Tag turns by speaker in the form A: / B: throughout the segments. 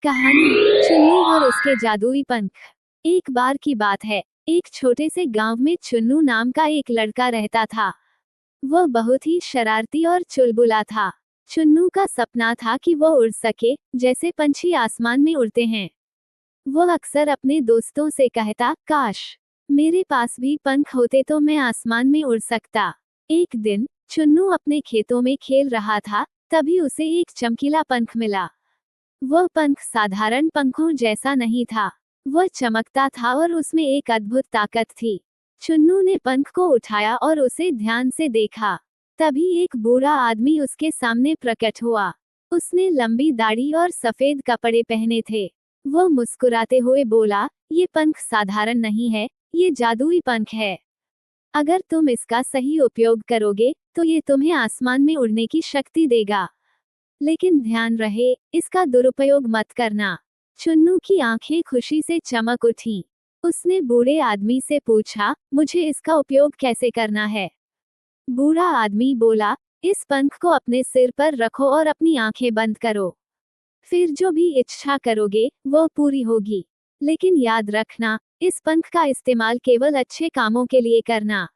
A: कहानी चुन्नू और उसके जादुई पंख। एक बार की बात है, एक छोटे से गांव में चुन्नू नाम का एक लड़का रहता था। वह बहुत ही शरारती और चुलबुला था। चुन्नू का सपना था कि वह उड़ सके, जैसे पंछी आसमान में उड़ते हैं। वह अक्सर अपने दोस्तों से कहता, काश मेरे पास भी पंख होते तो मैं आसमान में उड़ सकता। एक दिन चुन्नू अपने खेतों में खेल रहा था, तभी उसे एक चमकीला पंख मिला। वह पंख साधारण पंखों जैसा नहीं था। वह चमकता था और उसमें एक अद्भुत ताकत थी। चुन्नू ने पंख को उठाया और उसे ध्यान से देखा। तभी एक बूढ़ा आदमी उसके सामने प्रकट हुआ। उसने लंबी दाढ़ी और सफेद कपड़े पहने थे। वह मुस्कुराते हुए बोला, ये पंख साधारण नहीं है, ये जादुई पंख है। अगर तुम इसका सही उपयोग करोगे तो ये तुम्हें आसमान में उड़ने की शक्ति देगा। लेकिन ध्यान रहे, इसका दुरुपयोग मत करना। चुन्नू की आंखें खुशी से चमक उठीं। उसने बूढ़े आदमी से पूछा, मुझे इसका उपयोग कैसे करना है? बूढ़ा आदमी बोला, इस पंख को अपने सिर पर रखो और अपनी आंखें बंद करो। फिर जो भी इच्छा करोगे, वह पूरी होगी। लेकिन याद रखना, इस पंख का इस्तेमाल केवल अच्छे कामों के लिए करना।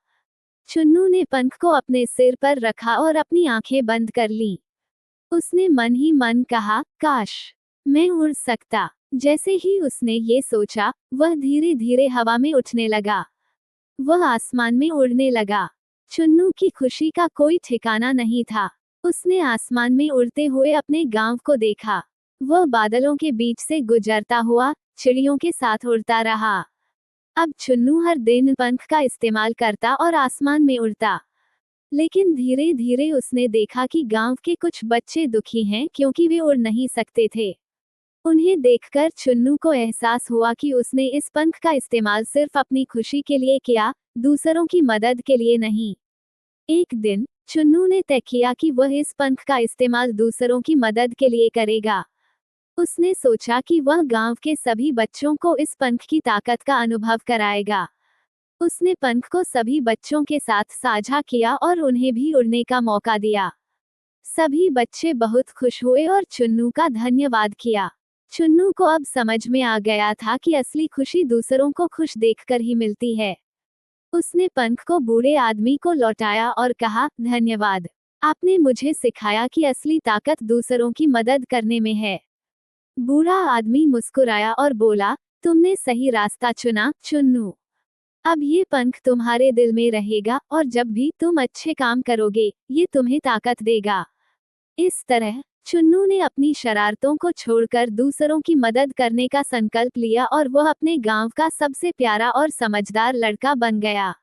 A: चुन्नू ने पंख को अपने सिर पर रखा और अपनी आंखें बंद कर लीं। उसने मन ही मन कहा, काश मैं उड़ सकता। जैसे ही उसने ये सोचा, वह धीरे धीरे हवा में उठने लगा। वह आसमान में उड़ने लगा। चुन्नू की खुशी का कोई ठिकाना नहीं था। उसने आसमान में उड़ते हुए अपने गांव को देखा। वह बादलों के बीच से गुजरता हुआ चिड़ियों के साथ उड़ता रहा। अब चुन्नू हर दिन पंख का इस्तेमाल करता और आसमान में उड़ता। लेकिन धीरे धीरे उसने देखा कि गांव के कुछ बच्चे दुखी हैं क्योंकि वे उड़ नहीं सकते थे। उन्हें देखकर चुन्नू को एहसास हुआ कि उसने इस पंख का इस्तेमाल सिर्फ अपनी खुशी के लिए किया, दूसरों की मदद के लिए नहीं। एक दिन चुन्नू ने तय किया कि वह इस पंख का इस्तेमाल दूसरों की मदद के लिए करेगा। उसने सोचा कि वह गांव के सभी बच्चों को इस पंख की ताकत का अनुभव कराएगा। उसने पंख को सभी बच्चों के साथ साझा किया और उन्हें भी उड़ने का मौका दिया। सभी बच्चे बहुत खुश हुए और चुन्नू का धन्यवाद किया। चुन्नू को अब समझ में आ गया था कि असली खुशी दूसरों को खुश देखकर ही मिलती है। उसने पंख को बूढ़े आदमी को लौटाया और कहा, धन्यवाद, आपने मुझे सिखाया कि असली ताकत दूसरों की मदद करने में है। बूढ़ा आदमी मुस्कुराया और बोला, तुमने सही रास्ता चुना, चुन्नू। अब ये पंख तुम्हारे दिल में रहेगा और जब भी तुम अच्छे काम करोगे, ये तुम्हें ताकत देगा। इस तरह चुन्नू ने अपनी शरारतों को छोड़कर दूसरों की मदद करने का संकल्प लिया और वह अपने गांव का सबसे प्यारा और समझदार लड़का बन गया।